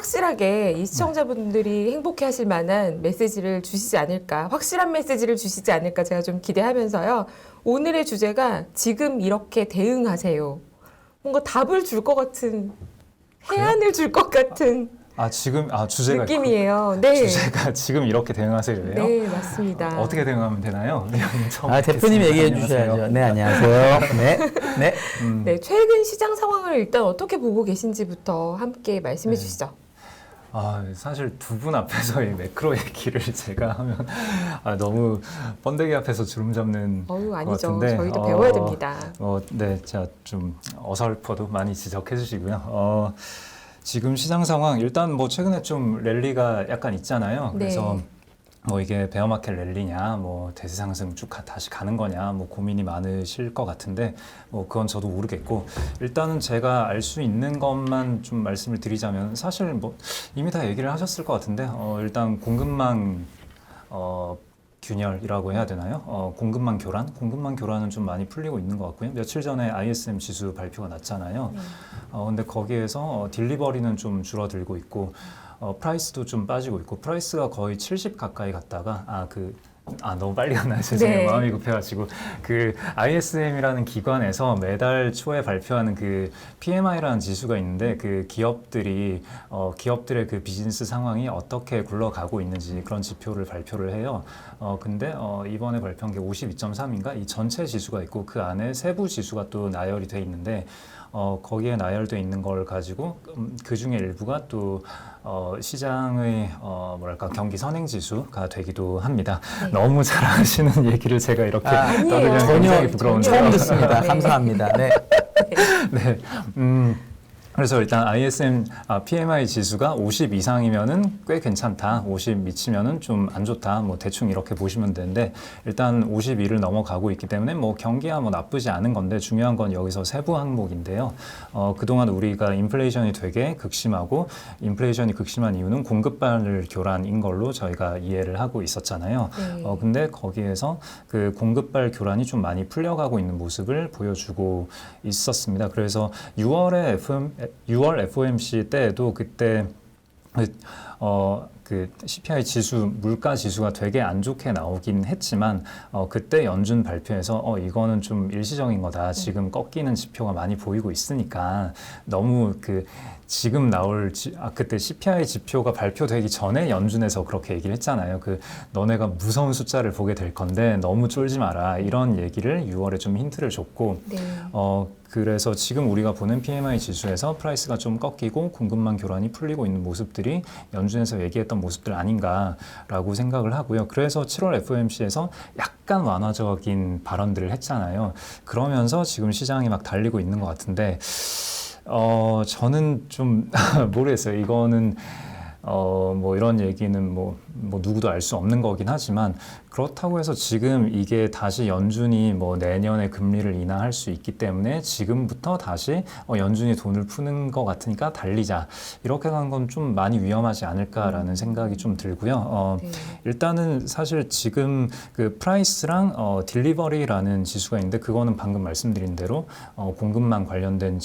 확실하게 이 시청자분들이 행복해하실 만한 메시지를 주시지 않을까, 확실한 메시지를 주시지 않을까 제가 좀 기대하면서요. 오늘의 주제가 지금 이렇게 대응하세요. 뭔가 답을 줄 것 같은, 해안을 줄 것 같은 주제가 느낌이에요. 네. 주제가 지금 이렇게 대응하세요예요? 네, 맞습니다. 어떻게 대응하면 되나요? 대표님 얘기해 주셔야죠. 네, 안녕하세요. 네. 네, 최근 시장 상황을 일단 어떻게 보고 계신지부터 함께 말씀해 주시죠. 사실 두 분 앞에서 이 매크로 얘기를 제가 하면 너무 번데기 앞에서 주름 잡는 것 아니죠. 같은데 저희도 배워야 됩니다. 네, 제가 좀 어설퍼도 많이 지적해 주시고요. 지금 시장 상황 일단 뭐 최근에 좀 랠리가 약간 있잖아요. 그래서 뭐 이게 베어마켓 랠리냐, 뭐 대세 상승 쭉 다시 가는 거냐, 뭐 고민이 많으실 것 같은데, 뭐 그건 저도 모르겠고, 일단은 제가 알 수 있는 것만 좀 말씀을 드리자면, 사실 뭐 이미 다 얘기를 하셨을 것 같은데, 일단 공급망 균열이라고 해야 되나요? 공급망 교란은 좀 많이 풀리고 있는 것 같고요. 며칠 전에 ISM 지수 발표가 났잖아요. 근데 거기에서 딜리버리는 좀 줄어들고 있고, 프라이스도 좀 빠지고 있고, 프라이스가 거의 70 가까이 갔다가 너무 빨리 갔나요? 죄송해요. 마음이 급해가지고. 그 ISM이라는 기관에서 매달 초에 발표하는 그 PMI라는 지수가 있는데, 그 기업들의 그 비즈니스 상황이 어떻게 굴러가고 있는지 그런 지표를 발표를 해요. 근데 이번에 발표한 게 52.3인가? 이 전체 지수가 있고 그 안에 세부 지수가 또 나열이 돼 있는데, 거기에 나열돼 있는 걸 가지고 그 중에 일부가 또 시장의 경기 선행 지수가 되기도 합니다. 네. 너무 잘하시는 얘기를 제가 이렇게 떠들면 굉장히 부끄러운데 처음 듣습니다. 감사합니다. 네. 네. 그래서 일단 ISM PMI 지수가 50 이상이면은 꽤 괜찮다. 50 미치면은 좀 안 좋다. 뭐 대충 이렇게 보시면 되는데, 일단 51을 넘어가고 있기 때문에 뭐 경기야 뭐 나쁘지 않은 건데, 중요한 건 여기서 세부 항목인데요. 그동안 우리가 인플레이션이 되게 극심하고, 인플레이션이 극심한 이유는 공급발 교란인 걸로 저희가 이해를 하고 있었잖아요. 근데 거기에서 그 공급발 교란이 좀 많이 풀려가고 있는 모습을 보여주고 있었습니다. 그래서 6월 FOMC 때에도 그때 그 CPI 지수, 물가 지수가 되게 안 좋게 나오긴 했지만, 그때 연준 발표에서 이거는 좀 일시적인 거다. 지금 꺾이는 지표가 많이 보이고 있으니까 너무 지금 그때 CPI 지표가 발표되기 전에 연준에서 그렇게 얘기를 했잖아요. 너네가 무서운 숫자를 보게 될 건데 너무 쫄지 마라. 이런 얘기를 6월에 좀 힌트를 줬고, 그래서 지금 우리가 보는 PMI 지수에서 프라이스가 좀 꺾이고 공급망 교란이 풀리고 있는 모습들이 연준에서 얘기했던 모습들 아닌가라고 생각을 하고요. 그래서 7월 FOMC에서 약간 완화적인 발언들을 했잖아요. 그러면서 지금 시장이 막 달리고 있는 것 같은데, 저는 좀 모르겠어요. 이거는 뭐 이런 얘기는 뭐 누구도 알 수 없는 거긴 하지만, 그렇다고 해서 지금 이게 다시 연준이 뭐 내년에 금리를 인하할 수 있기 때문에 지금부터 다시 연준이 돈을 푸는 것 같으니까 달리자, 이렇게 가는 건 좀 많이 위험하지 않을까라는 생각이 좀 들고요. 일단은 사실 지금 그 프라이스랑 딜리버리라는 지수가 있는데, 그거는 방금 말씀드린 대로 공급망 관련된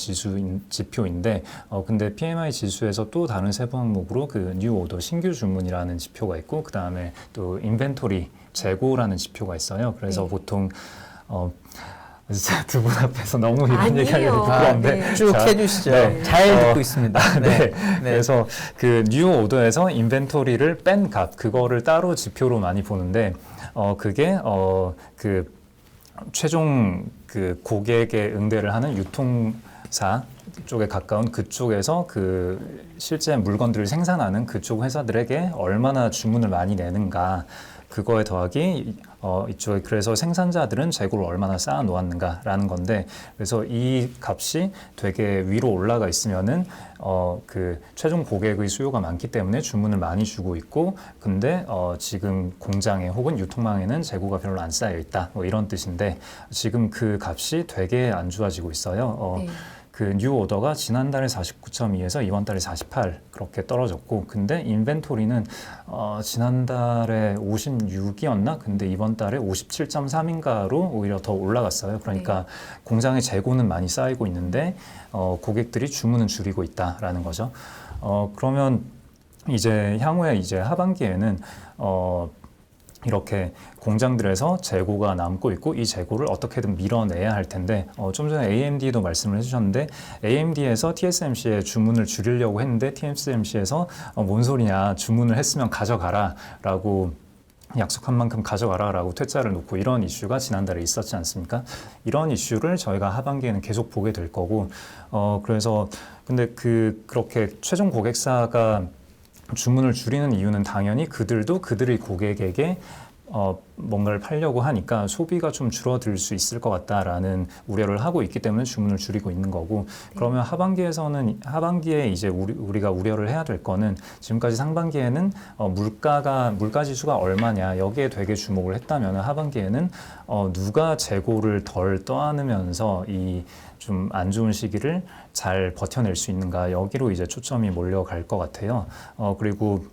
지표인데, 근데 PMI 지수에서 또 다른 세부 항목으로 그 뉴 오더 신규 주문이라는 지표가 있고, 그 다음에 또 인벤토리 재고라는 지표가 있어요. 그래서 보통 진짜 두 분 앞에서 너무 이런 얘기하기가 부끄러운데 쭉 해주시죠. 잘 듣고 있습니다. 그래서 그 뉴 오더에서 인벤토리를 뺀 값, 그거를 따로 지표로 많이 보는데, 그게 그 최종 그 고객에 응대를 하는 유통사 쪽에 가까운 그쪽에서 그 실제 물건들을 생산하는 그쪽 회사들에게 얼마나 주문을 많이 내는가, 그거에 더하기 이쪽에 그래서 생산자들은 재고를 얼마나 쌓아 놓았는가라는 건데, 그래서 이 값이 되게 위로 올라가 있으면은 그 최종 고객의 수요가 많기 때문에 주문을 많이 주고 있고, 근데 지금 공장에 혹은 유통망에는 재고가 별로 안 쌓여 있다, 뭐 이런 뜻인데, 지금 그 값이 되게 안 좋아지고 있어요. 그 뉴 오더가 지난달에 49.2에서 이번 달에 48 그렇게 떨어졌고, 근데 인벤토리는 지난달에 56이었나? 근데 이번 달에 57.3인가로 오히려 더 올라갔어요. 그러니까 공장의 재고는 많이 쌓이고 있는데 고객들이 주문은 줄이고 있다라는 거죠. 그러면 이제 향후에 이제 하반기에는 이렇게 공장들에서 재고가 남고 있고 이 재고를 어떻게든 밀어내야 할 텐데 좀 전에 AMD도 말씀을 해주셨는데 AMD에서 TSMC에 주문을 줄이려고 했는데 TSMC에서 뭔 소리냐 주문을 했으면 가져가라 라고 약속한 만큼 가져가라 라고 퇴짜를 놓고 이런 이슈가 지난달에 있었지 않습니까? 이런 이슈를 저희가 하반기에는 계속 보게 될 거고 그래서 근데 그렇게 최종 고객사가 주문을 줄이는 이유는 당연히 그들도 그들의 고객에게 뭔가를 팔려고 하니까 소비가 좀 줄어들 수 있을 것 같다라는 우려를 하고 있기 때문에 주문을 줄이고 있는 거고 그러면 하반기에 이제 우리가 우려를 해야 될 거는 지금까지 상반기에는 물가 지수가 얼마냐 여기에 되게 주목을 했다면 하반기에는 누가 재고를 덜 떠안으면서 이 좀 안 좋은 시기를 잘 버텨낼 수 있는가 여기로 이제 초점이 몰려갈 것 같아요. 그리고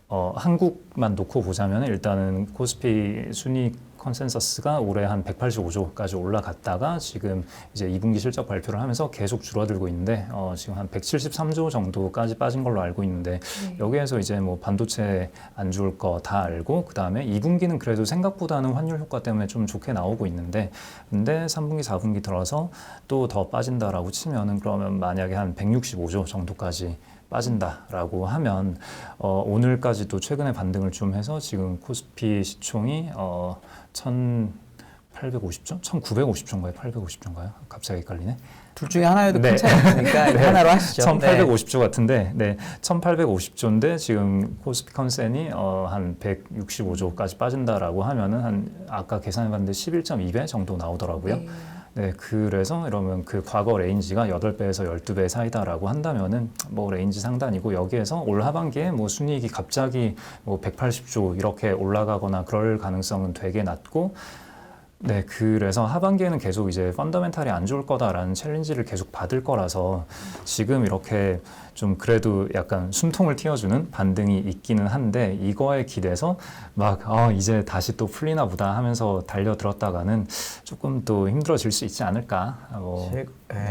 한국만 놓고 보자면 일단은 코스피 순이익 컨센서스가 올해 한 185조까지 올라갔다가 지금 이제 2분기 실적 발표를 하면서 계속 줄어들고 있는데 지금 한 173조 정도까지 빠진 걸로 알고 있는데 여기에서 이제 뭐 반도체 안 좋을 거 다 알고 그 다음에 2분기는 그래도 생각보다는 환율 효과 때문에 좀 좋게 나오고 있는데 근데 3분기, 4분기 들어서 또 더 빠진다라고 치면은 그러면 만약에 한 165조 정도까지 빠진다라고 하면 오늘까지도 최근에 반등을 좀 해서 지금 코스피 시총이 1,850조? 1,950조인가요? 850조인가요? 갑자기 헷갈리네. 둘 중에 하나여도 네. 큰 차이 없으니까 네. 하나로 하시죠. 1,850조 같은데, 네, 1,850조인데 지금 코스피 컨센이 한 165조까지 빠진다라고 하면은 아까 계산해봤는데 11.2배 정도 나오더라고요. 네, 그래서 이러면 그 과거 레인지가 8배에서 12배 사이다라고 한다면은 뭐 레인지 상단이고 여기에서 올 하반기에 뭐 순이익이 갑자기 뭐 180조 이렇게 올라가거나 그럴 가능성은 되게 낮고 네, 그래서 하반기에는 계속 이제 펀더멘탈이 안 좋을 거다라는 챌린지를 계속 받을 거라서 지금 이렇게 좀 그래도 약간 숨통을 틔워주는 반등이 있기는 한데 이거에 기대서 막 이제 다시 또 풀리나 보다 하면서 달려들었다가는 조금 또 힘들어질 수 있지 않을까.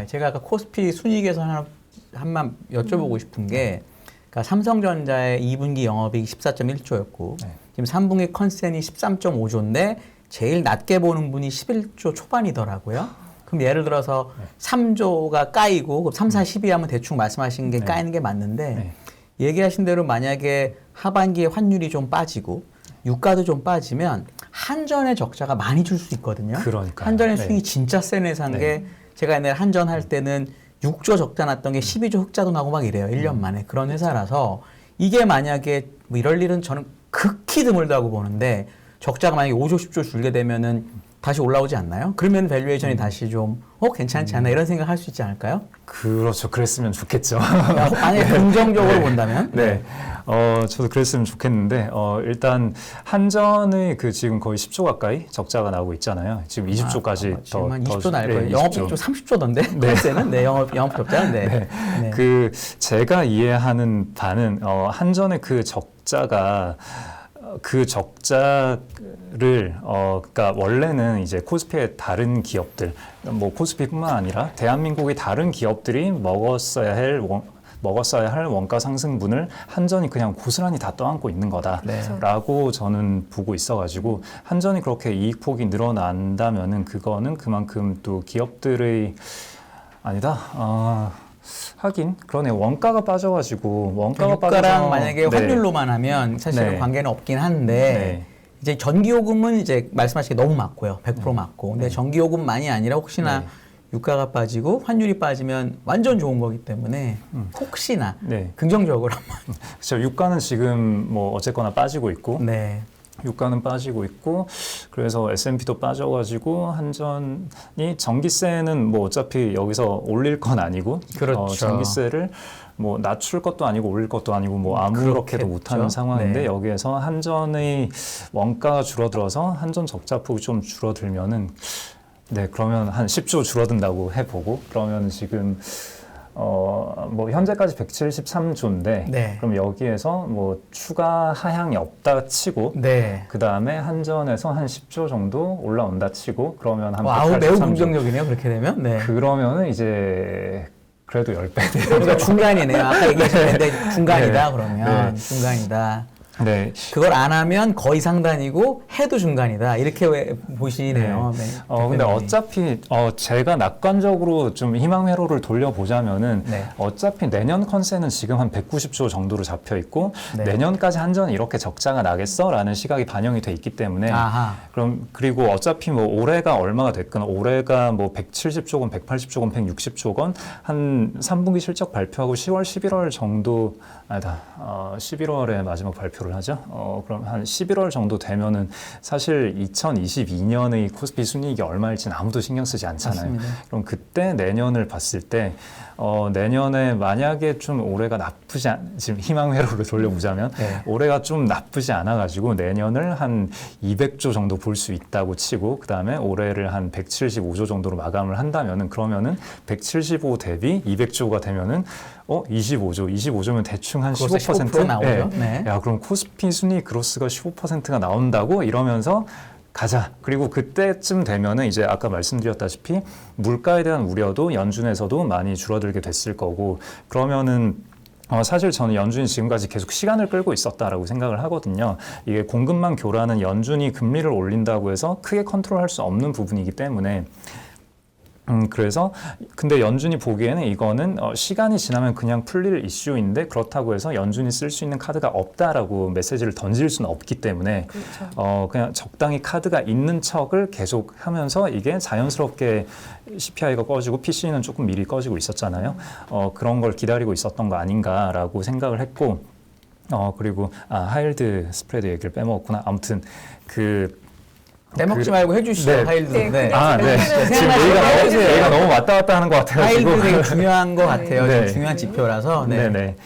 제가 아까 코스피 순이익에서 한만 여쭤보고 싶은 게 그러니까 삼성전자의 2분기 영업이익이 14.1조였고 지금 3분기 컨센이 13.5조인데 제일 낮게 보는 분이 11조 초반이더라고요. 그럼 예를 들어서 3조가 까이고 그럼 3, 4, 12 하면 대충 말씀하신 게 까이는 게 맞는데 얘기하신 대로 만약에 하반기에 환율이 좀 빠지고 유가도 좀 빠지면 한전의 적자가 많이 줄 수 있거든요. 그러니까요. 한전의 수익이 진짜 센 회사인 게 제가 옛날에 한전 할 때는 6조 적자 났던 게 12조 흑자도 나고 막 이래요. 1년 만에. 그런 회사라서 이게 만약에 뭐 이럴 일은 저는 극히 드물다고 보는데 적자가 만약에 5조, 10조 줄게 되면은 다시 올라오지 않나요? 그러면 밸류에이션이 다시 좀 괜찮지 않나 이런 생각 할 수 있지 않을까요? 그렇죠. 그랬으면 좋겠죠. 만약에 긍정적으로 본다면? 네. 저도 그랬으면 좋겠는데 일단 한전의 지금 거의 10조 가까이 적자가 나오고 있잖아요. 지금 20조까지 지금 한 20조 날 거예요. 영업이익도 30조던데? 네. 네, 영업 적자는 네. 제가 이해하는 바는 한전의 그 적자를 그러니까 원래는 이제 코스피의 다른 기업들, 뭐 코스피뿐만 아니라 대한민국의 다른 기업들이 먹었어야 할 원가 상승분을 한전이 그냥 고스란히 다 떠안고 있는 거다라고 저는 보고 있어가지고 한전이 그렇게 이익폭이 늘어난다면은 그거는 그만큼 또 기업들의 아니다. 하긴 그러네. 원가가 빠져가지고 유가랑 빠져서 만약에 환율로만 하면 사실은 관계는 없긴 한데 이제 전기요금은 이제 말씀하신 게 너무 맞고요. 100% 맞고. 근데 전기요금만이 아니라 혹시나 유가가 빠지고 환율이 빠지면 완전 좋은 거기 때문에 혹시나 긍정적으로 한번. 그렇죠. 유가는 지금 뭐 어쨌거나 빠지고 있고 유가는 빠지고 있고 그래서 S&P도 빠져가지고 한전이 전기세는 뭐 어차피 여기서 올릴 건 아니고 그렇죠. 전기세를 뭐 낮출 것도 아니고 올릴 것도 아니고 뭐 아무렇게도 못하는 상황인데 여기에서 한전의 원가가 줄어들어서 한전 적자폭이 좀 줄어들면은 그러면 한 10조 줄어든다고 해보고 그러면 지금 뭐 현재까지 173조인데 그럼 여기에서 뭐 추가 하향이 없다 치고 그 다음에 한전에서 한 10조 정도 올라온다 치고 그러면 한 183조. 매우 긍정적이네요. 그렇게 되면. 그러면은 이제 그래도 10배네요. 그러니까 중간이네요. 아까 얘기하셨는데 중간이다 네. 그러면 네. 중간이다. 네. 그걸 안 하면 거의 상단이고 해도 중간이다. 이렇게 왜 보시네요. 네. 근데 대표님이. 어차피 제가 낙관적으로 좀 희망 회로를 돌려보자면은 네. 어차피 내년 컨센은 지금 한 190조 정도로 잡혀 있고 네. 내년까지 한전이 이렇게 적자가 나겠어라는 시각이 반영이 돼 있기 때문에 아하. 그리고 어차피 뭐 올해가 얼마가 됐건 올해가 뭐 170조 원, 180조 원, 160조 원 한 3분기 실적 발표하고 10월, 11월 정도 아니다. 11월에 마지막 발표를 하죠. 그럼 한 11월 정도 되면은 사실 2022년의 코스피 순이익이 얼마일지는 아무도 신경 쓰지 않잖아요. 맞습니다. 그럼 그때 내년을 봤을 때 내년에 만약에 좀 올해가 나쁘지 지금 희망 회로를 돌려보자면 네. 올해가 좀 나쁘지 않아 가지고 내년을 한 200조 정도 볼 수 있다고 치고 그다음에 올해를 한 175조 정도로 마감을 한다면은 그러면은 175 대비 200조가 되면은 25조면 대충 한 그로스 15% 나오죠. 네. 야, 그럼 코스피 순위 그로스가 15%가 나온다고 이러면서 가자. 그리고 그때쯤 되면은 이제 아까 말씀드렸다시피 물가에 대한 우려도 연준에서도 많이 줄어들게 됐을 거고 그러면은 사실 저는 연준이 지금까지 계속 시간을 끌고 있었다라고 생각을 하거든요. 이게 공급망 교란은 연준이 금리를 올린다고 해서 크게 컨트롤할 수 없는 부분이기 때문에 그래서 근데 연준이 보기에는 이거는 시간이 지나면 그냥 풀릴 이슈인데 그렇다고 해서 연준이 쓸 수 있는 카드가 없다라고 메시지를 던질 수는 없기 때문에 그렇죠. 그냥 적당히 카드가 있는 척을 계속 하면서 이게 자연스럽게 CPI가 꺼지고 PC는 조금 미리 꺼지고 있었잖아요. 그런 걸 기다리고 있었던 거 아닌가라고 생각을 했고 그리고 하이힐드 스프레드 얘기를 빼먹었구나. 아무튼 빼먹지 말고 해주시죠. 네. 하이힐드. 네, 네. 네. 지금 해주세요. 얘기가 너무 왔다 갔다 하는 것 같아가지고. 하이힐드 되게 중요한 것 같아요. 네. 좀 중요한 지표라서. 네. 네네.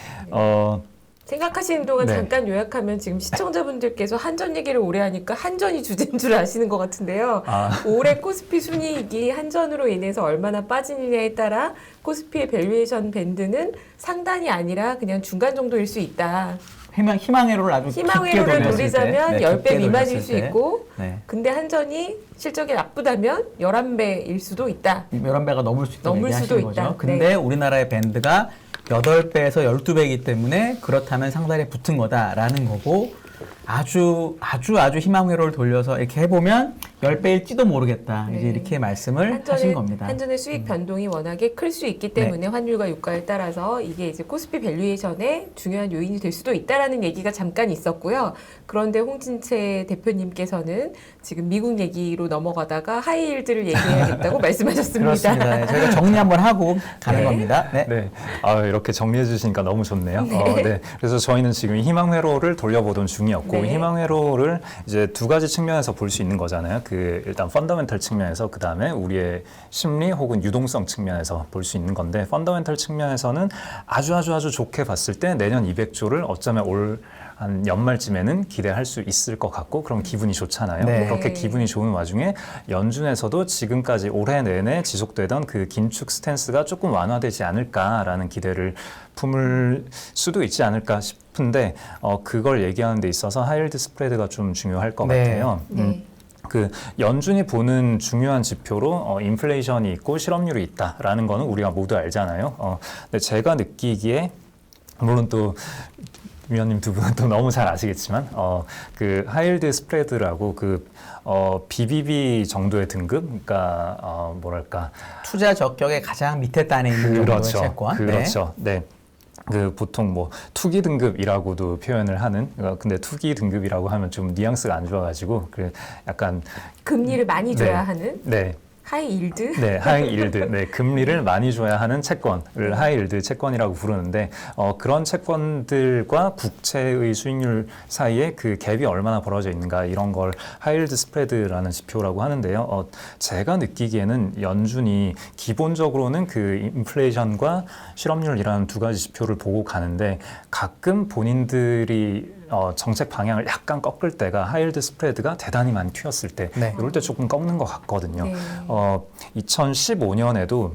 생각하시는 동안 네. 잠깐 요약하면 지금 시청자분들께서 한전 얘기를 오래 하니까 한전이 주제인 줄 아시는 것 같은데요. 올해 코스피 순이익이 한전으로 인해서 얼마나 빠지느냐에 따라 코스피의 밸류에이션 밴드는 상단이 아니라 그냥 중간 정도일 수 있다. 희망회로를 아주 희망회로를 깊게 돌리자면 네, 10배 깊게 미만일 돌렸을 수 때. 있고 네. 근데 한전이 실적이 나쁘다면 11배일 수도 있다. 11배가 넘을 수 있다고 넘을 얘기하시는 수도 거죠. 있다. 근데 네. 우리나라의 밴드가 8배에서 12배이기 때문에 그렇다면 상단에 붙은 거다라는 거고 아주 희망회로를 돌려서 이렇게 해보면 10배일지도 모르겠다. 네. 이제 이렇게 말씀을 하신 겁니다. 한전의 수익 변동이 워낙에 클 수 있기 때문에 환율과 유가에 따라서 이게 이제 코스피 밸류에이션의 중요한 요인이 될 수도 있다라는 얘기가 잠깐 있었고요. 그런데 홍진채 대표님께서는 지금 미국 얘기로 넘어가다가 하이힐드를 얘기해야겠다고 말씀하셨습니다. 그렇습니다. 네, 저희가 정리 한번 하고 가는 네. 겁니다. 네. 네. 이렇게 정리해 주시니까 너무 좋네요. 네. 그래서 저희는 지금 희망회로를 돌려보던 중이었고 네. 희망회로를 이제 두 가지 측면에서 볼 수 있는 거잖아요. 일단 펀더멘털 측면에서 그다음에 우리의 심리 혹은 유동성 측면에서 볼 수 있는 건데 펀더멘털 측면에서는 아주 좋게 봤을 때 내년 200조를 어쩌면 한 연말쯤에는 기대할 수 있을 것 같고 그럼 기분이 좋잖아요. 네. 그렇게 기분이 좋은 와중에 연준에서도 지금까지 올해 내내 지속되던 그 긴축 스탠스가 조금 완화되지 않을까라는 기대를 품을 수도 있지 않을까 싶은데 그걸 얘기하는 데 있어서 하이힐드 스프레드가 좀 중요할 것 네. 같아요. 네. 연준이 보는 중요한 지표로 인플레이션이 있고 실업률이 있다라는 거는 우리가 모두 알잖아요. 근데 제가 느끼기에 물론 또 위원님 두 분은 또 너무 잘 아시겠지만 하이힐드 스프레드라고 BBB 정도의 등급, 그러니까 뭐랄까 투자 적격의 가장 밑에 단에 있는 정도의 채권. 그렇죠. 네. 보통 투기 등급이라고도 표현을 하는. 근데 투기 등급이라고 하면 좀 뉘앙스가 안 좋아가지고 약간 금리를 많이 줘야 네. 하는 네. 하이힐드. 네, 하이힐드. 네, 금리를 많이 줘야 하는 채권을 하이힐드 채권이라고 부르는데 그런 채권들과 국채의 수익률 사이에 그 갭이 얼마나 벌어져 있는가 이런 걸 하이힐드 스프레드라는 지표라고 하는데요. 제가 느끼기에는 연준이 기본적으로는 그 인플레이션과 실업률이라는 두 가지 지표를 보고 가는데 가끔 본인들이 정책 방향을 약간 꺾을 때가 하이힐드 스프레드가 대단히 많이 튀었을 때 네. 이럴 때 조금 꺾는 것 같거든요. 네. 2015년에도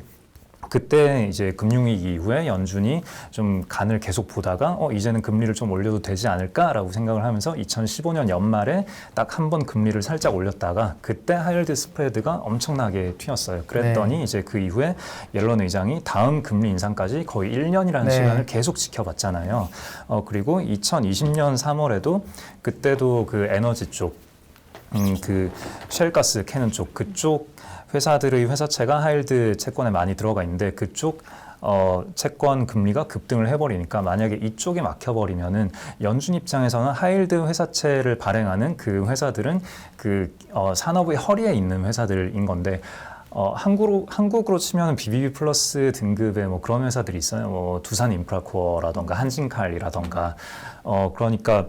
그때 이제 금융위기 이후에 연준이 좀 간을 계속 보다가 이제는 금리를 좀 올려도 되지 않을까라고 생각을 하면서 2015년 연말에 딱 한 번 금리를 살짝 올렸다가 그때 하이힐드 스프레드가 엄청나게 튀었어요. 그랬더니 이제 그 이후에 옐런 의장이 다음 금리 인상까지 거의 1년이라는 시간을 계속 지켜봤잖아요. 그리고 2020년 3월에도 그때도 그 에너지 쪽, 그 쉘가스 캐는 쪽, 그쪽 회사들의 회사채가 하이힐드 채권에 많이 들어가 있는데 그쪽 채권 금리가 급등을 해버리니까 만약에 이쪽에 막혀버리면은 연준 입장에서는 하이힐드 회사채를 발행하는 그 회사들은 그 산업의 허리에 있는 회사들인 건데 한국으로 치면 BBB 플러스 등급의 뭐 그런 회사들이 있어요. 뭐 두산 인프라코어라던가 한진칼이라던가 그러니까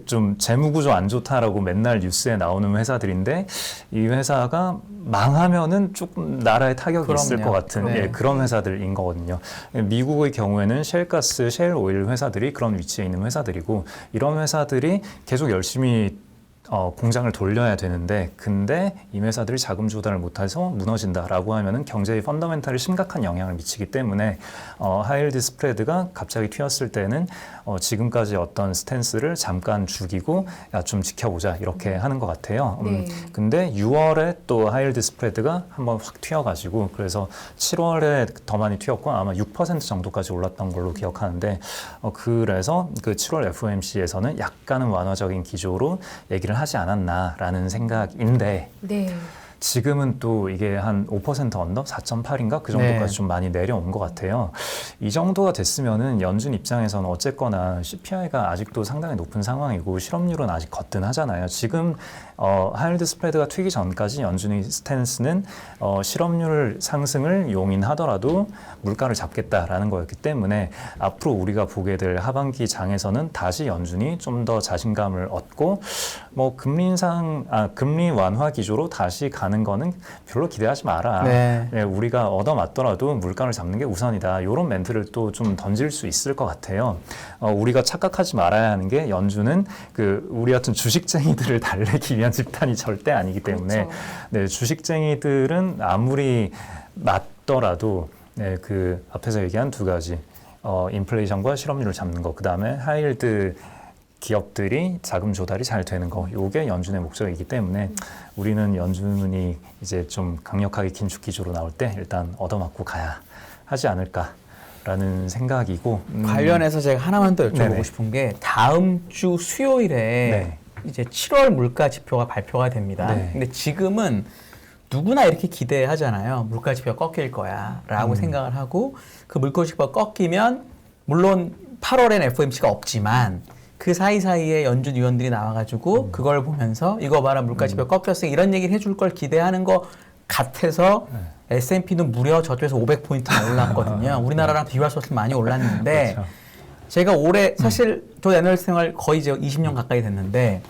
좀 재무구조 안 좋다라고 맨날 뉴스에 나오는 회사들인데 이 회사가 망하면은 조금 나라에 타격이 있을 것 같은 그런 회사들인 거거든요. 미국의 경우에는 쉘가스, 쉘오일 회사들이 그런 위치에 있는 회사들이고 이런 회사들이 계속 열심히 공장을 돌려야 되는데 근데 이 회사들이 자금 조달을 못해서 무너진다라고 하면은 경제의 펀더멘탈에 심각한 영향을 미치기 때문에 하이힐드 스프레드가 갑자기 튀었을 때는 지금까지 어떤 스탠스를 잠깐 죽이고 야, 좀 지켜보자 이렇게 하는 것 같아요. 근데 6월에 또 하이힐드 스프레드가 한번 확 튀어가지고 그래서 7월에 더 많이 튀었고 아마 6% 정도까지 올랐던 걸로 기억하는데 그래서 그 7월 FOMC에서는 약간은 완화적인 기조로 얘기를 하지 않았나라는 생각인데 지금은 또 이게 한 5% 언더? 4.8인가? 그 정도까지 좀 많이 내려온 것 같아요. 이 정도가 됐으면은 연준 입장에서는 어쨌거나 CPI가 아직도 상당히 높은 상황이고 실업률은 아직 거뜬하잖아요. 지금 하이힐드 스프레드가 튀기 전까지 연준의 스탠스는 실업률 상승을 용인하더라도 물가를 잡겠다라는 거였기 때문에 앞으로 우리가 보게 될 하반기 장에서는 다시 연준이 좀 더 자신감을 얻고 뭐 금리 완화 기조로 다시 가는 거는 별로 기대하지 마라. 우리가 얻어맞더라도 물가를 잡는 게 우선이다. 이런 멘트를 또 좀 던질 수 있을 것 같아요. 우리가 착각하지 말아야 하는 게 연준은 우리 같은 주식쟁이들을 달래기 위한 집단이 절대 아니기 때문에 주식쟁이들은 아무리 맞더라도 그 앞에서 얘기한 두 가지 인플레이션과 실업률을 잡는 거, 그 다음에 하이힐드 기업들이 자금 조달이 잘 되는 거, 이게 연준의 목적이기 때문에 우리는 연준이 이제 좀 강력하게 긴축 기조로 나올 때 일단 얻어맞고 가야 하지 않을까라는 생각이고 관련해서 제가 하나만 더 여쭤보고 싶은 게 다음 주 수요일에 이제 7월 물가 지표가 발표가 됩니다. 근데 지금은 누구나 이렇게 기대하잖아요. 물가 지표가 꺾일 거야라고 생각을 하고 그 물가 지표가 꺾이면 물론 8월엔 FOMC가 없지만 그 사이사이에 연준 위원들이 나와가지고 그걸 보면서 이거 봐라 물가 지표 꺾였어 이런 얘기를 해줄 걸 기대하는 것 같아서 S&P는 무려 저쪽에서 500포인트나 올랐거든요. 우리나라랑 비교할 수 없이 많이 올랐는데 제가 올해 사실 저 애널리스트 생활 거의 이제 20년 가까이 됐는데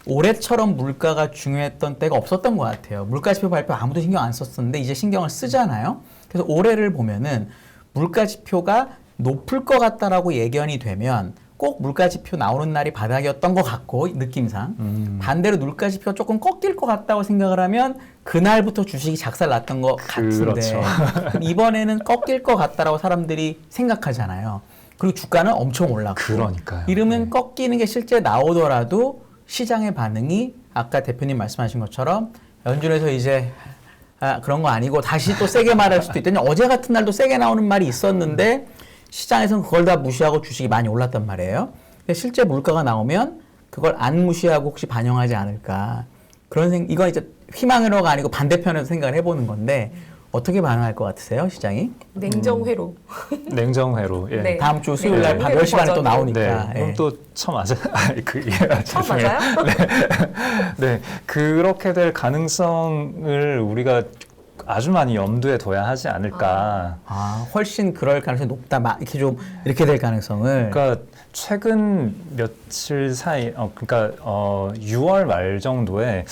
올해처럼 물가가 중요했던 때가 없었던 것 같아요. 물가 지표 발표 아무도 신경 안 썼었는데 이제 신경을 쓰잖아요. 그래서 올해를 보면은 물가 지표가 높을 것 같다라고 예견이 되면 꼭 물가 지표 나오는 날이 바닥이었던 것 같고 느낌상 반대로 물가 지표 조금 꺾일 것 같다고 생각을 하면 그날부터 주식이 작살났던 것 같은데 이번에는 꺾일 것 같다라고 사람들이 생각하잖아요. 그리고 주가는 엄청 올랐고 그러니까요. 이러면 꺾이는 게 실제 나오더라도 시장의 반응이 아까 대표님 말씀하신 것처럼 연준에서 이제 그런 거 아니고 다시 또 세게 말할 수도 있더니 어제 같은 날도 세게 나오는 말이 있었는데 시장에서는 그걸 다 무시하고 주식이 많이 올랐단 말이에요. 근데 실제 물가가 나오면 그걸 안 무시하고 혹시 반영하지 않을까. 이건 이제 희망으로가 아니고 반대편에서 생각을 해보는 건데 어떻게 반응할 것 같으세요, 시장이? 냉정회로. 냉정회로. 예. 다음 주 수요일 날 밤 10시 반에 또 나오니까. 그럼 또 처음 맞아요? 처음 맞아요? 네. 그렇게 될 가능성을 우리가 아주 많이 염두에 둬야 하지 않을까. 훨씬 그럴 가능성이 높다. 이렇게 될 가능성을. 그러니까 최근 며칠 사이, 그러니까 6월 말 정도에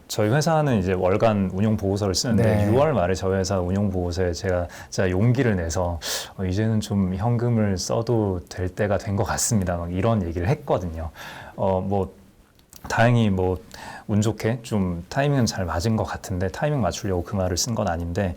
저희 회사는 이제 월간 운용 보고서를 쓰는데 6월 말에 저희 회사 운용 보고서에 제가 용기를 내서 이제는 좀 현금을 써도 될 때가 된 것 같습니다. 막 이런 얘기를 했거든요. 다행히 운 좋게 좀 타이밍은 잘 맞은 것 같은데 타이밍 맞추려고 그 말을 쓴 건 아닌데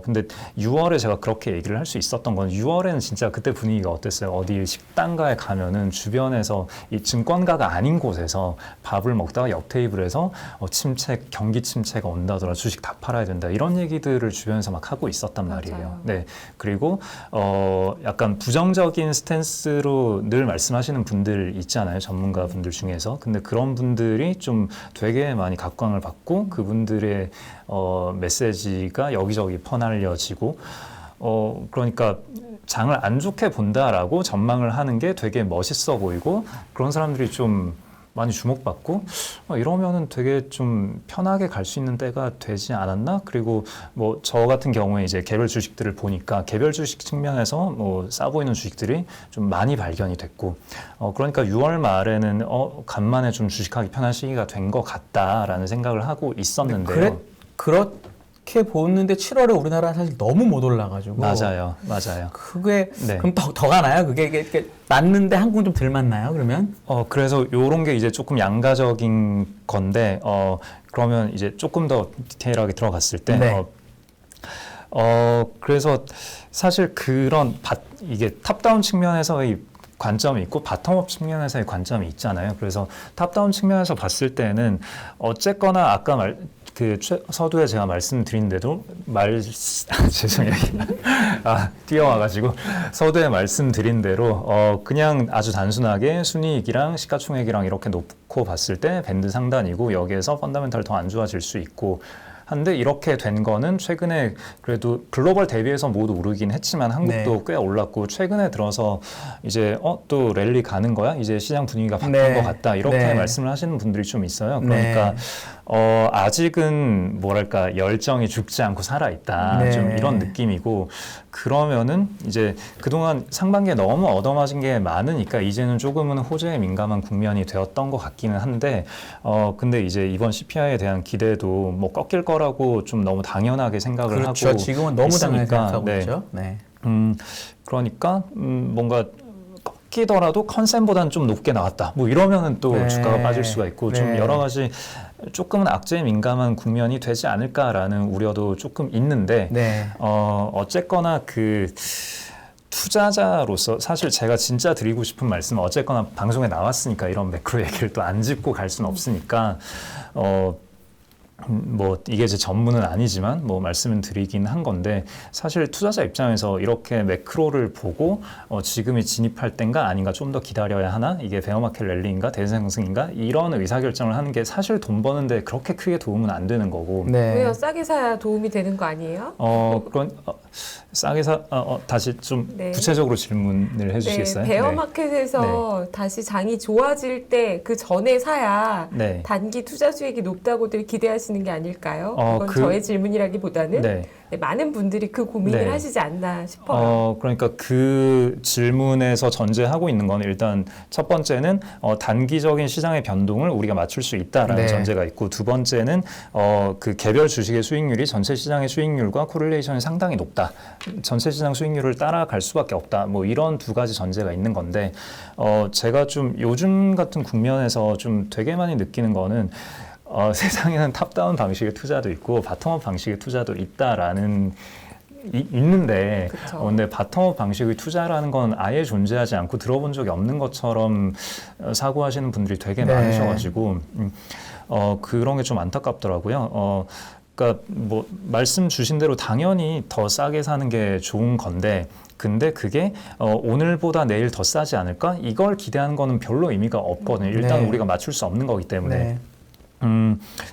근데 6월에 제가 그렇게 얘기를 할 수 있었던 건 6월에는 진짜 그때 분위기가 어땠어요? 어디 식당가에 가면은 주변에서 이 증권가가 아닌 곳에서 밥을 먹다가 옆 테이블에서 침체, 경기 침체가 온다더라, 주식 다 팔아야 된다 이런 얘기들을 주변에서 막 하고 있었단 말이에요. 맞아요. 네, 그리고 약간 부정적인 스탠스로 늘 말씀하시는 분들 있잖아요, 전문가 분들 중에서. 근데 그런 분들이 좀 되게 많이 각광을 받고 그분들의 메시지가 여기저기 퍼날려지고 그러니까 장을 안 좋게 본다라고 전망을 하는 게 되게 멋있어 보이고 그런 사람들이 좀 많이 주목받고 이러면은 되게 좀 편하게 갈 수 있는 때가 되지 않았나? 그리고 뭐 저 같은 경우에 이제 개별 주식들을 보니까 개별 주식 측면에서 뭐 싸 보이는 주식들이 좀 많이 발견이 됐고 그러니까 6월 말에는 간만에 좀 주식하기 편한 시기가 된 것 같다라는 생각을 하고 있었는데요. 그렇게 보는데 7월에 우리나라는 사실 너무 못 올라가지고. 맞아요. 그게 네. 그럼 더 가나요? 그게 이렇게 맞는데 한국은 좀 덜 맞나요? 그러면? 그래서 요런 게 이제 조금 양가적인 건데, 그러면 이제 조금 더 디테일하게 들어갔을 때, 네. 그래서 사실 이게 탑다운 측면에서의 관점이 있고 바텀업 측면에서의 관점이 있잖아요. 그래서 탑다운 측면에서 봤을 때는 어쨌거나 아까 서두에 제가 말씀드린 대로 죄송해요. 뛰어와가지고 서두에 말씀드린 대로 그냥 아주 단순하게 순이익이랑 시가총액이랑 이렇게 놓고 봤을 때 밴드 상단이고 여기에서 펀더멘탈 더 안 좋아질 수 있고 한데 이렇게 된 거는 최근에 그래도 글로벌 대비해서 모두 오르긴 했지만 한국도 꽤 올랐고 최근에 들어서 이제 또 랠리 가는 거야? 이제 시장 분위기가 바뀐 것 같다. 이렇게 말씀을 하시는 분들이 좀 있어요. 그러니까 아직은 뭐랄까 열정이 죽지 않고 살아있다. 좀 이런 느낌이고 그러면은 이제 그동안 상반기에 너무 얻어맞은 게 많으니까 이제는 조금은 호재에 민감한 국면이 되었던 것 같기는 한데 근데 이제 이번 CPI에 대한 기대도 뭐 꺾일 거라고 좀 너무 당연하게 생각을 그렇죠. 하고 지금은 너무 당연하게 생각하고 있죠. 그러니까 뭔가 꺾이더라도 컨센보다는 좀 높게 나왔다. 뭐 이러면은 또 주가가 빠질 수가 있고 좀 여러 가지 조금은 악재에 민감한 국면이 되지 않을까라는 우려도 조금 있는데 어쨌거나 투자자로서 사실 제가 진짜 드리고 싶은 말씀은 어쨌거나 방송에 나왔으니까 이런 매크로 얘기를 또 안 짚고 갈 수는 없으니까 뭐 이게 제 전문은 아니지만 뭐 말씀을 드리긴 한 건데 사실 투자자 입장에서 이렇게 매크로를 보고 지금이 진입할 땐가 아닌가 좀 더 기다려야 하나 이게 베어마켓 랠리인가 대상승인가 이런 의사결정을 하는 게 사실 돈 버는데 그렇게 크게 도움은 안 되는 거고 왜요? 싸게 사야 도움이 되는 거 아니에요? 싸게 다시 좀 구체적으로 질문을 해주시겠어요? 베어마켓에서 다시 장이 좋아질 때 그 전에 사야 단기 투자 수익이 높다고들 기대하시는 게 아닐까요? 그건 저의 질문이라기보다는 많은 분들이 그 고민을 하시지 않나 싶어요. 그러니까 그 질문에서 전제하고 있는 건 일단 첫 번째는 단기적인 시장의 변동을 우리가 맞출 수 있다라는 전제가 있고 두 번째는 그 개별 주식의 수익률이 전체 시장의 수익률과 코릴레이션이 상당히 높다. 전체 시장 수익률을 따라갈 수밖에 없다. 뭐 이런 두 가지 전제가 있는 건데 제가 좀 요즘 같은 국면에서 좀 되게 많이 느끼는 거는 세상에는 탑다운 방식의 투자도 있고 바텀업 방식의 투자도 있다라는 있는데 근데 바텀업 방식의 투자라는 건 아예 존재하지 않고 들어본 적이 없는 것처럼 사고하시는 분들이 되게 많으셔가지고 그런 게 좀 안타깝더라고요. 그러니까 뭐 말씀 주신 대로 당연히 더 싸게 사는 게 좋은 건데 근데 그게 오늘보다 내일 더 싸지 않을까? 이걸 기대하는 거는 별로 의미가 없거든요. 일단 우리가 맞출 수 없는 거기 때문에.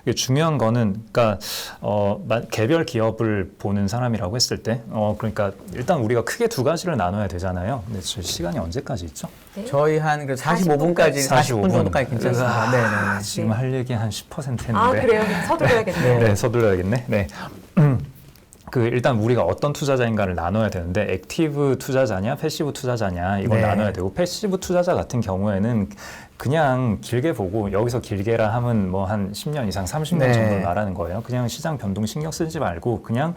이게 중요한 거는, 그러니까 개별 기업을 보는 사람이라고 했을 때, 그러니까 일단 우리가 크게 두 가지를 나눠야 되잖아요. 근데 시간이 언제까지 있죠? 저희 한 45분까지, 40분 정도까지 괜찮습니다. 지금 할 얘기 한 10%인데. 아, 그래요? 서둘러야겠네요. 네, 서둘러야겠네. 네. 일단 우리가 어떤 투자자인가를 나눠야 되는데 액티브 투자자냐 패시브 투자자냐 이걸 나눠야 되고 패시브 투자자 같은 경우에는 그냥 길게 보고 여기서 길게라 하면 뭐 한 10년 이상 30년 네. 정도를 말하는 거예요. 그냥 시장 변동 신경 쓰지 말고 그냥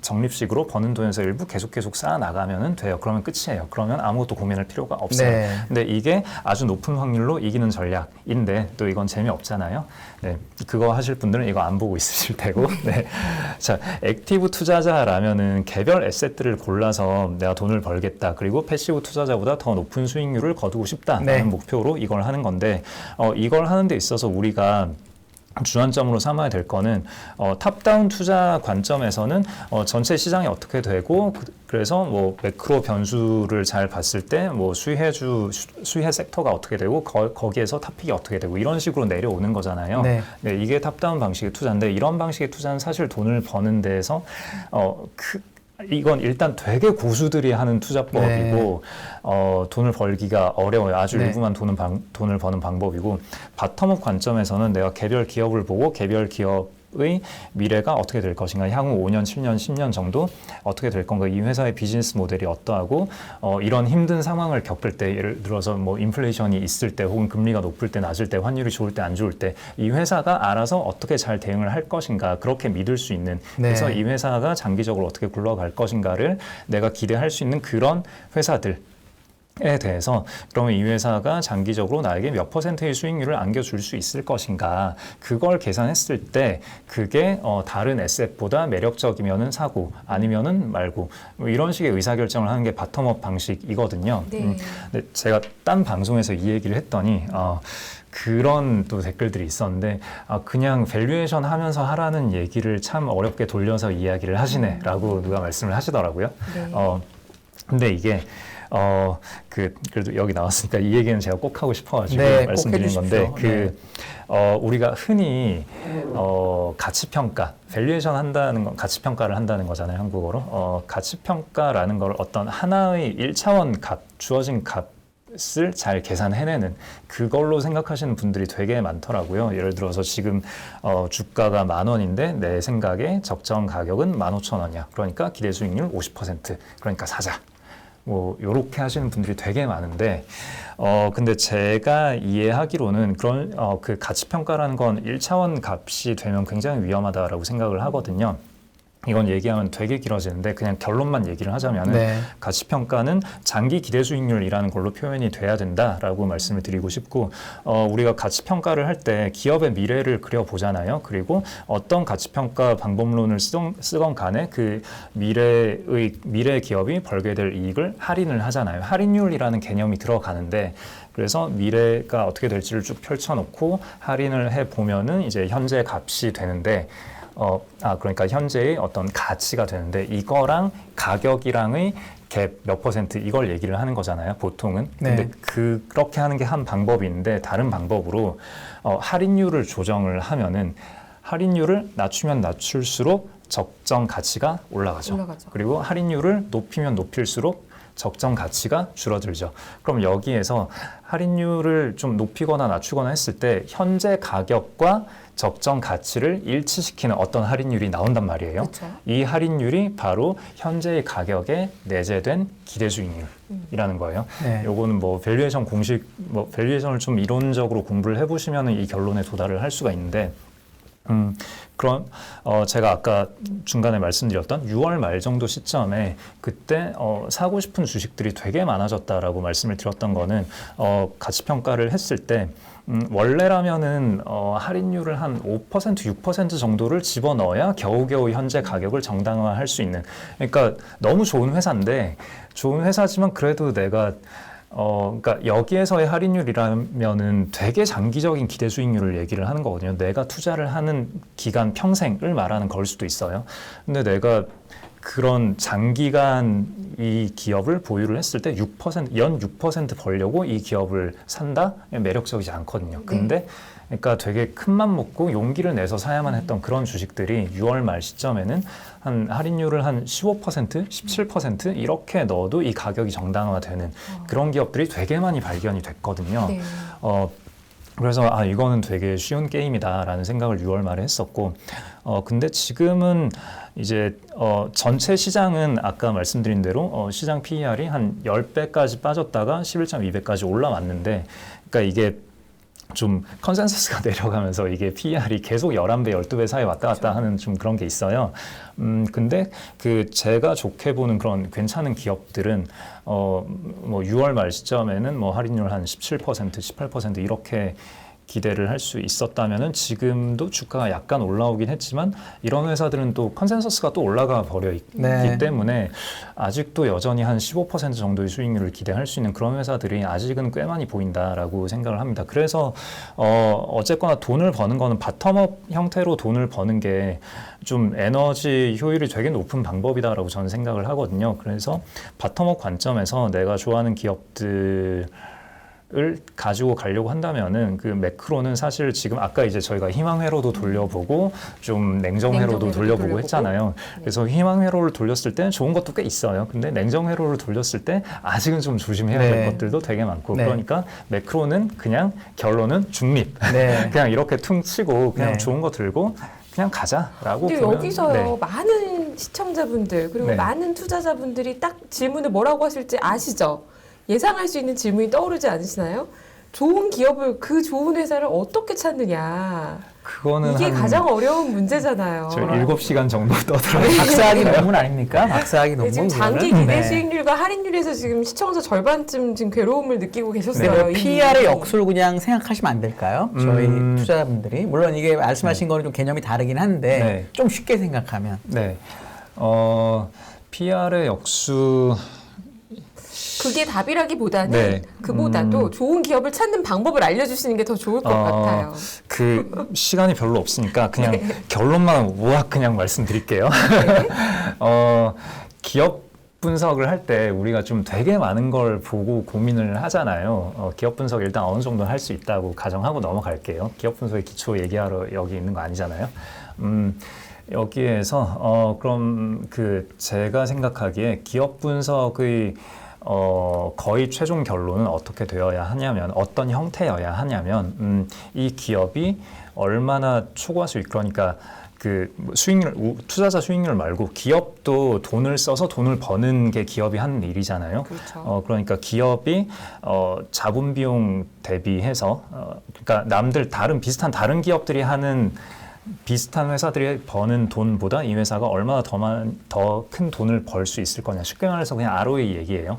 적립식으로 버는 돈에서 일부 계속 쌓아 나가면 돼요. 그러면 끝이에요. 그러면 아무것도 고민할 필요가 없어요. 네. 근데 이게 아주 높은 확률로 이기는 전략인데 또 이건 재미없잖아요. 네, 그거 하실 분들은 이거 안 보고 있으실 테고. 네. 자, 액티브 투자자라면은 개별 에셋들을 골라서 내가 돈을 벌겠다. 그리고 패시브 투자자보다 더 높은 수익률을 거두고 싶다라는 네. 목표로 이걸 하는 건데, 이걸 하는 데 있어서 우리가 주안점으로 삼아야 될 거는 탑다운 투자 관점에서는 전체 시장이 어떻게 되고 그래서 뭐 매크로 변수를 잘 봤을 때 뭐 수혜 섹터가 어떻게 되고 거기에서 탑픽이 어떻게 되고 이런 식으로 내려오는 거잖아요. 네. 네, 이게 탑다운 방식의 투자인데 이런 방식의 투자는 사실 돈을 버는 데에서 이건 일단 되게 고수들이 하는 투자법이고 돈을 벌기가 어려워요. 아주 네. 일부만 돈을 버는 방법이고 바텀업 관점에서는 내가 개별 기업을 보고 개별 기업의 미래가 어떻게 될 것인가 향후 5년, 7년, 10년 정도 어떻게 될 건가 이 회사의 비즈니스 모델이 어떠하고 이런 힘든 상황을 겪을 때 예를 들어서 뭐 인플레이션이 있을 때 혹은 금리가 높을 때 낮을 때 환율이 좋을 때 안 좋을 때 이 회사가 알아서 어떻게 잘 대응을 할 것인가 그렇게 믿을 수 있는 그래서 이 회사가 장기적으로 어떻게 굴러갈 것인가를 내가 기대할 수 있는 그런 회사들 에 대해서 그러면 이 회사가 장기적으로 나에게 몇 %의 수익률을 안겨줄 수 있을 것인가 그걸 계산했을 때 그게 다른 에셋보다 매력적이면은 사고 아니면은 말고 뭐 이런 식의 의사결정을 하는 게 바텀업 방식이거든요. 네. 근데 제가 딴 방송에서 이 얘기를 했더니 그런 또 댓글들이 있었는데 그냥 밸류에이션 하면서 하라는 얘기를 참 어렵게 돌려서 이야기를 하시네라고 누가 말씀을 하시더라고요. 네. 근데 이게 그래도 여기 나왔으니까 이 얘기는 제가 꼭 하고 싶어가지고 네, 말씀드리는 건데, 네. 우리가 흔히, 가치평가, 밸류에이션 한다는 건 가치평가를 한다는 거잖아요, 한국어로. 가치평가라는 걸 어떤 하나의 1차원 값, 주어진 값을 잘 계산해내는 그걸로 생각하시는 분들이 되게 많더라고요. 예를 들어서 지금 주가가 10,000원인데 내 생각에 적정 가격은 15,000원이야. 그러니까 기대 수익률 50%. 그러니까 사자. 뭐 요렇게 하시는 분들이 되게 많은데 근데 제가 이해하기로는 그런 그 가치 평가라는 건 1차원 값이 되면 굉장히 위험하다라고 생각을 하거든요. 이건 얘기하면 되게 길어지는데 그냥 결론만 얘기를 하자면은 네. 가치평가는 장기 기대 수익률이라는 걸로 표현이 돼야 된다라고 말씀을 드리고 싶고 우리가 가치평가를 할 때 기업의 미래를 그려보잖아요. 그리고 어떤 가치평가 방법론을 쓰건 간에 그 미래 기업이 벌게 될 이익을 할인을 하잖아요. 할인율이라는 개념이 들어가는데 그래서 미래가 어떻게 될지를 쭉 펼쳐놓고 할인을 해보면은 이제 현재 값이 되는데 그러니까 현재의 어떤 가치가 되는데 이거랑 가격이랑의 갭 몇 % 이걸 얘기를 하는 거잖아요, 보통은. 근데 네. 그렇게 하는 게 한 방법인데 다른 방법으로 할인율을 조정을 하면은 할인율을 낮추면 낮출수록 적정 가치가 올라가죠. 그리고 할인율을 높이면 높일수록 적정 가치가 줄어들죠. 그럼 여기에서 할인율을 좀 높이거나 낮추거나 했을 때 현재 가격과 적정 가치를 일치시키는 어떤 할인율이 나온단 말이에요. 그렇죠. 이 할인율이 바로 현재의 가격에 내재된 기대 수익률이라는 거예요. 네. 요거는 뭐 밸류에이션 공식, 뭐 밸류에이션을 좀 이론적으로 공부를 해보시면 이 결론에 도달을 할 수가 있는데 그럼 제가 아까 중간에 말씀드렸던 6월 말 정도 시점에 그때 사고 싶은 주식들이 되게 많아졌다라고 말씀을 드렸던 거는 가치평가를 했을 때 원래라면은 할인율을 한 5%, 6% 정도를 집어넣어야 겨우겨우 현재 가격을 정당화할 수 있는 그러니까 너무 좋은 회사인데 좋은 회사지만 그래도 내가 그러니까 여기에서의 할인율이라면은 되게 장기적인 기대 수익률을 얘기를 하는 거거든요. 내가 투자를 하는 기간 평생을 말하는 걸 수도 있어요. 근데 내가 그런 장기간 이 기업을 보유를 했을 때 6%, 연 6% 벌려고 이 기업을 산다? 매력적이지 않거든요. 근데 그러니까 되게 큰맘 먹고 용기를 내서 사야만 했던 그런 주식들이 6월 말 시점에는 한 할인율을 한 15%, 17% 이렇게 넣어도 이 가격이 정당화되는 그런 기업들이 되게 많이 발견이 됐거든요. 네. 그래서 이거는 되게 쉬운 게임이다라는 생각을 6월 말에 했었고 근데 지금은 이제 전체 시장은 아까 말씀드린 대로 시장 PER이 한 10배까지 빠졌다가 11.2배까지 올라왔는데 그러니까 이게 좀 컨센서스가 내려가면서 이게 PER이 계속 11배, 12배 사이 왔다 갔다 하는 좀 그런 게 있어요. 근데 그 제가 좋게 보는 그런 괜찮은 기업들은 뭐 6월 말 시점에는 뭐 할인율 한 17%, 18% 이렇게 기대를 할 수 있었다면은 지금도 주가가 약간 올라오긴 했지만 이런 회사들은 또 컨센서스가 또 올라가 버려 있기 네. 때문에 아직도 여전히 한 15% 정도의 수익률을 기대할 수 있는 그런 회사들이 아직은 꽤 많이 보인다라고 생각을 합니다. 그래서 어쨌거나 돈을 버는 거는 바텀업 형태로 돈을 버는 게 좀 에너지 효율이 되게 높은 방법이다라고 저는 생각을 하거든요. 그래서 바텀업 관점에서 내가 좋아하는 기업들 을 가지고 가려고 한다면은 그 매크로는 사실 지금 아까 이제 저희가 희망회로도 돌려보고 좀 냉정회로도 돌려보고 했잖아요. 그래서 희망회로를 돌렸을 때는 좋은 것도 꽤 있어요. 근데 냉정회로를 돌렸을 때 아직은 좀 조심해야 될 것들도 되게 많고 그러니까 매크로는 그냥 결론은 중립. 그냥 이렇게 퉁 치고 그냥 좋은 거 들고 그냥 가자라고 근데 보면 여기서요 많은 시청자분들 그리고 많은 투자자분들이 딱 질문을 뭐라고 하실지 아시죠? 예상할 수 있는 질문이 떠오르지 않으시나요? 좋은 기업을 그 좋은 회사를 어떻게 찾느냐. 그거는 이게 가장 어려운 문제잖아요. 저 7시간 정도 떠들어요. 박사학위 논문 아닙니까? 박사학위 논문. 지금 장기 기대 수익률과 할인율에서 지금 시청자 절반쯤 지금 괴로움을 느끼고 계셨어요. PER의 역수를 그냥 생각하시면 안 될까요? 저희 투자자분들이. 물론 이게 말씀하신 거는 좀 개념이 다르긴 한데 좀 쉽게 생각하면. PER의 역수 그게 답이라기보다는 그보다도 좋은 기업을 찾는 방법을 알려주시는 게 더 좋을 것 같아요. 그 시간이 별로 없으니까 그냥 결론만 우악 그냥 말씀드릴게요. 기업 분석을 할 때 우리가 좀 되게 많은 걸 보고 고민을 하잖아요. 기업 분석 일단 어느 정도 할 수 있다고 가정하고 넘어갈게요. 기업 분석의 기초 얘기하러 여기 있는 거 아니잖아요. 여기에서 그럼 그 제가 생각하기에 기업 분석의 거의 최종 결론은 어떻게 되어야 하냐면 어떤 형태여야 하냐면 이 기업이 얼마나 초과 수익 그러니까 그 수익률 투자자 수익률 말고 기업도 돈을 써서 돈을 버는 게 기업이 하는 일이잖아요. 그렇죠. 그러니까 기업이 자본 비용 대비해서 그러니까 남들 비슷한 다른 기업들이 하는 비슷한 회사들이 버는 돈보다 이 회사가 얼마나 더 큰 돈을 벌 수 있을 거냐. 쉽게 말해서 그냥 ROE 얘기예요.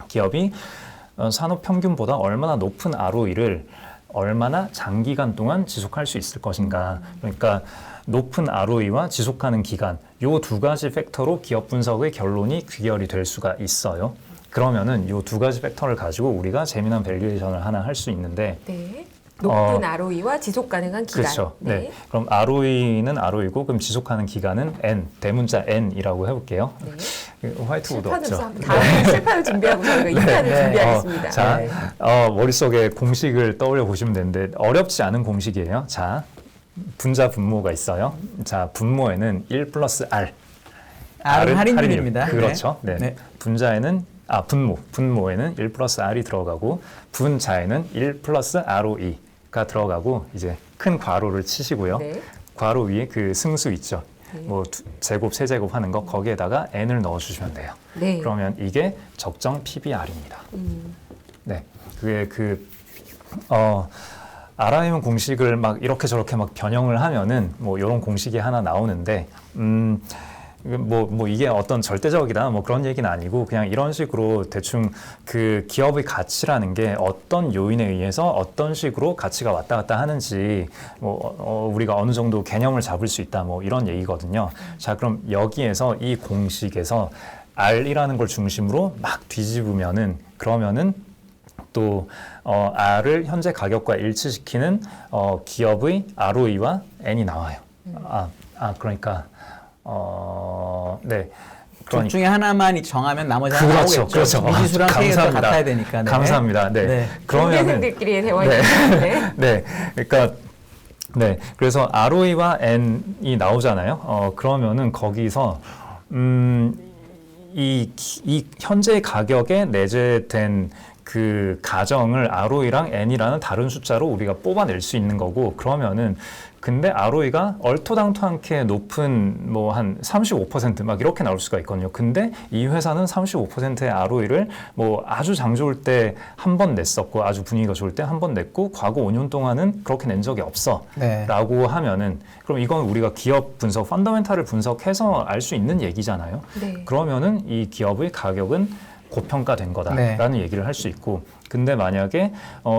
기업이 산업 평균보다 얼마나 높은 ROE를 얼마나 장기간 동안 지속할 수 있을 것인가. 그러니까 높은 ROE와 지속하는 기간 요 두 가지 팩터로 기업 분석의 결론이 귀결이 될 수가 있어요. 그러면은 요 두 가지 팩터를 가지고 우리가 재미난 밸류에이션을 하나 할 수 있는데 높은 ROE와 지속 가능한 기간. 그렇죠. 네. 그럼 ROE는 ROE고 그럼 지속하는 기간은 N, 대문자 N이라고 해볼게요. 화이트보드 없죠. 다음 실판을 준비하고 저희가 2판을 준비하겠습니다. 자, 머릿속에 공식을 떠올려 보시면 되는데 어렵지 않은 공식이에요. 자, 분자 분모가 있어요. 자, 분모에는 1 플러스 R. R은 할인율입니다. 그렇죠. 네. 분자에는 분모에는 1 플러스 R이 들어가고 분자에는 1 플러스 ROE가 들어가고 이제 큰 괄호를 치시고요. 괄호 위에 그 승수 있죠. 뭐 제곱, 세제곱 하는 거 거기에다가 n을 넣어주시면 돼요. 그러면 이게 적정 PBR입니다. 네, 그게 RIM 공식을 막 이렇게 저렇게 막 변형을 하면은 뭐 이런 공식이 하나 나오는데 뭐 이게 어떤 절대적이다 뭐 그런 얘기는 아니고 그냥 이런 식으로 대충 그 기업의 가치라는 게 어떤 요인에 의해서 어떤 식으로 가치가 왔다 갔다 하는지 뭐 우리가 어느 정도 개념을 잡을 수 있다 뭐 이런 얘기거든요. 자, 그럼 여기에서 이 공식에서 R이라는 걸 중심으로 막 뒤집으면은 그러면은 또 R을 현재 가격과 일치시키는 기업의 ROE와 N이 나와요. 그러니까 네. 둘 중에 하나만 정하면 나머지 하나 나오겠죠. 그렇죠. 미지수랑 K가 같아야 되니까. 감사합니다. 네. 그러면은 공대생들끼리의 대화인데. 네. 그러니까 그래서 ROE와 N이 나오잖아요. 그러면은 거기서 이 현재 가격에 내재된 그 가정을 ROE랑 N이라는 다른 숫자로 우리가 뽑아낼 수 있는 거고 그러면은 근데 ROE가 얼토당토않게 높은 뭐 한 35% 이렇게 나올 수가 있거든요. 근데 이 회사는 35%의 ROE를 뭐 아주 장 좋을 때 한 번 냈었고 아주 분위기가 좋을 때 한 번 냈고 과거 5년 동안은 그렇게 낸 적이 없어. 네. 라고 하면은 그럼 이건 우리가 기업 분석, 펀더멘탈을 분석해서 알 수 있는 얘기잖아요. 네. 그러면은 이 기업의 가격은 고평가된 거다라는 얘기를 할 수 있고 근데 만약에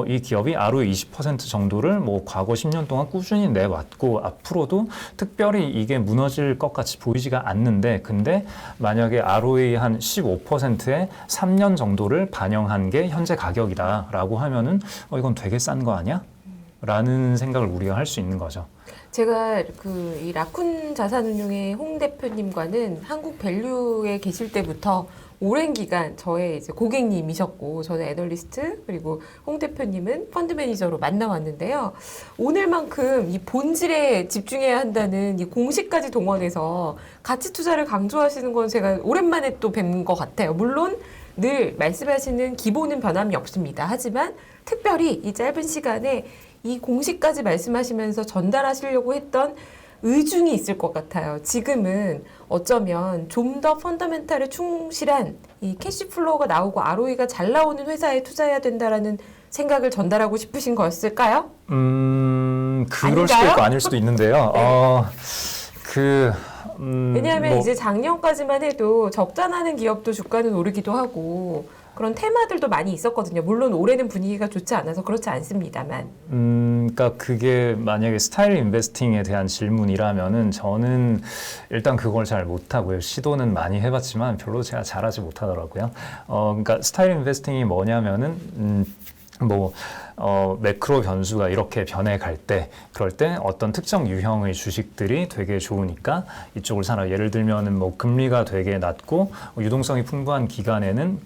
이 기업이 ROE 20% 정도를 뭐 과거 10년 동안 꾸준히 내왔고 앞으로도 특별히 이게 무너질 것 같이 보이지가 않는데 근데 만약에 ROE 한 15%의 3년 정도를 반영한 게 현재 가격이다라고 하면은 이건 되게 싼 거 아니야? 라는 생각을 우리가 할 수 있는 거죠. 제가 이 라쿤 자산운용의 홍 대표님과는 한국 밸류에 계실 때부터 오랜 기간 저의 이제 고객님이셨고 저는 애널리스트 그리고 홍 대표님은 펀드 매니저로 만나왔는데요. 오늘만큼 이 본질에 집중해야 한다는 이 공식까지 동원해서 가치 투자를 강조하시는 건 제가 오랜만에 또 뵌 것 같아요. 물론 늘 말씀하시는 기본은 변함이 없습니다. 하지만 특별히 이 짧은 시간에 이 공식까지 말씀하시면서 전달하시려고 했던 의중이 있을 것 같아요. 지금은 어쩌면 좀 더 펀더멘탈에 충실한 이 캐시플로우가 나오고 ROE가 잘 나오는 회사에 투자해야 된다라는 생각을 전달하고 싶으신 거였을까요? 그럴 수도 있고 아닐 수도 있는데요. 네. 왜냐하면 뭐, 이제 작년까지만 해도 적자나는 기업도 주가는 오르기도 하고 그런 테마들도 많이 있었거든요. 물론 올해는 분위기가 좋지 않아서 그렇지 않습니다만. 그러니까 그게 만약에 스타일 인베스팅에 대한 질문이라면은 저는 일단 그걸 잘 못하고요. 시도는 많이 해봤지만 별로 제가 잘하지 못하더라고요. 그러니까 스타일 인베스팅이 뭐냐면은 매크로 변수가 이렇게 변해갈 때, 그럴 때 어떤 특정 유형의 주식들이 되게 좋으니까 이쪽을 사라. 예를 들면은 뭐 금리가 되게 낮고 유동성이 풍부한 기간에는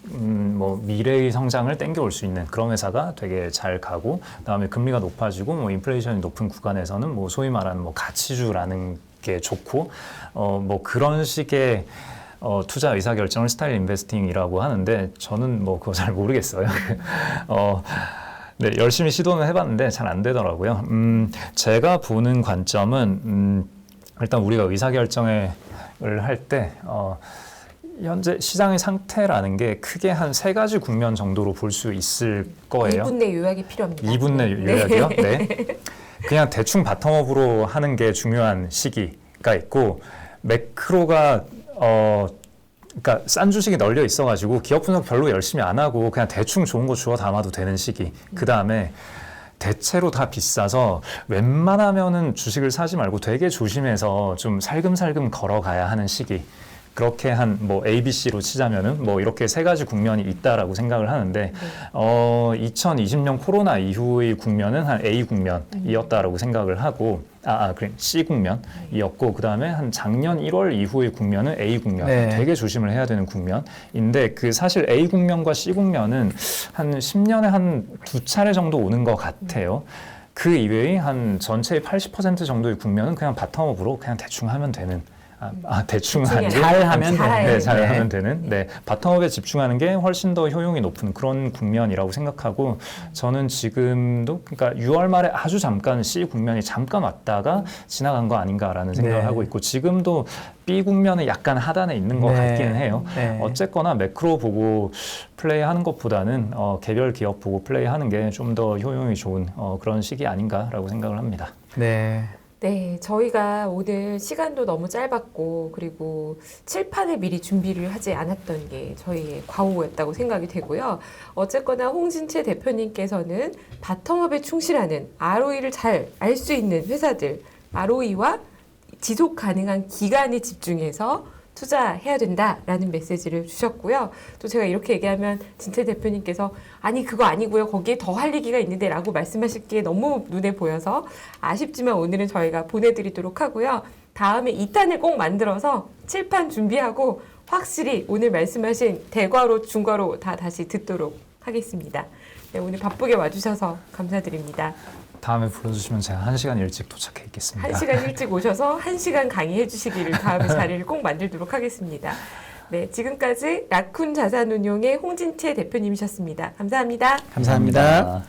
미래의 성장을 땡겨올 수 있는 그런 회사가 되게 잘 가고, 그다음에 금리가 높아지고 뭐 인플레이션이 높은 구간에서는 뭐 소위 말하는 뭐 가치주라는 게 좋고, 그런 식의 투자 의사결정을 스타일 인베스팅이라고 하는데 저는 뭐 그거 잘 모르겠어요. 네, 열심히 시도는 해봤는데 잘 안 되더라고요. 제가 보는 관점은 일단 우리가 의사결정을 할 때 현재 시장의 상태라는 게 크게 한 3가지 국면 정도로 볼 수 있을 거예요. 2분 내 요약이 필요합니다. 2분 내 요약이요? 네. 그냥 대충 바텀업으로 하는 게 중요한 시기가 있고, 매크로가 그러니까 싼 주식이 널려 있어가지고 기업 분석 별로 열심히 안 하고 그냥 대충 좋은 거 주워 담아도 되는 시기. 그 다음에 대체로 다 비싸서 웬만하면은 주식을 사지 말고 되게 조심해서 좀 살금살금 걸어가야 하는 시기. 그렇게 한 A, B, C로 치자면은 이렇게 3가지 국면이 있다라고 생각을 하는데, 2020년 코로나 이후의 국면은 한 A 국면이었다라고 생각을 하고, 그래, C 국면이었고, 그 다음에 한 작년 1월 이후의 국면은 A 국면, 네. 되게 조심을 해야 되는 국면인데, 사실 A 국면과 C 국면은 한 10년에 한 2차례 정도 오는 것 같아요. 그 이외의 한 전체의 80% 정도의 국면은 그냥 바텀업으로 그냥 대충 하면 되는, 대충 하는 게 잘하면 네, 잘 네. 하면 되는. 네, 바텀업에 집중하는 게 훨씬 더 효용이 높은 그런 국면이라고 생각하고, 저는 지금도 그러니까 6월 말에 아주 잠깐 C 국면이 잠깐 왔다가 지나간 거 아닌가라는 생각을 네. 하고 있고, 지금도 B 국면은 약간 하단에 있는 것 네. 같기는 해요. 네. 어쨌거나 매크로 보고 플레이하는 것보다는 개별 기업 보고 플레이하는 게 좀 더 효용이 좋은 그런 시기 아닌가라고 생각을 합니다. 네. 네, 저희가 오늘 시간도 너무 짧았고 그리고 칠판을 미리 준비를 하지 않았던 게 저희의 과오였다고 생각이 되고요. 어쨌거나 홍진채 대표님께서는 바텀업에 충실하는 ROE를 잘 알 수 있는 회사들, ROE와 지속 가능한 기간에 집중해서 투자해야 된다라는 메시지를 주셨고요. 또 제가 이렇게 얘기하면 진채 대표님께서 아니 그거 아니고요. 거기에 더 할 얘기가 있는데 라고 말씀하실 게 너무 눈에 보여서 아쉽지만 오늘은 저희가 보내드리도록 하고요. 다음에 2탄을 꼭 만들어서 칠판 준비하고 확실히 오늘 말씀하신 대괄호, 중괄호 다 다시 듣도록 하겠습니다. 네, 오늘 바쁘게 와주셔서 감사드립니다. 다음에 불러주시면 제가 1시간 일찍 도착해 있겠습니다. 1시간 일찍 오셔서 1시간 강의해 주시기를 다음에 자리를 꼭 만들도록 하겠습니다. 네, 지금까지 라쿤 자산운용의 홍진채 대표님이셨습니다. 감사합니다. 감사합니다.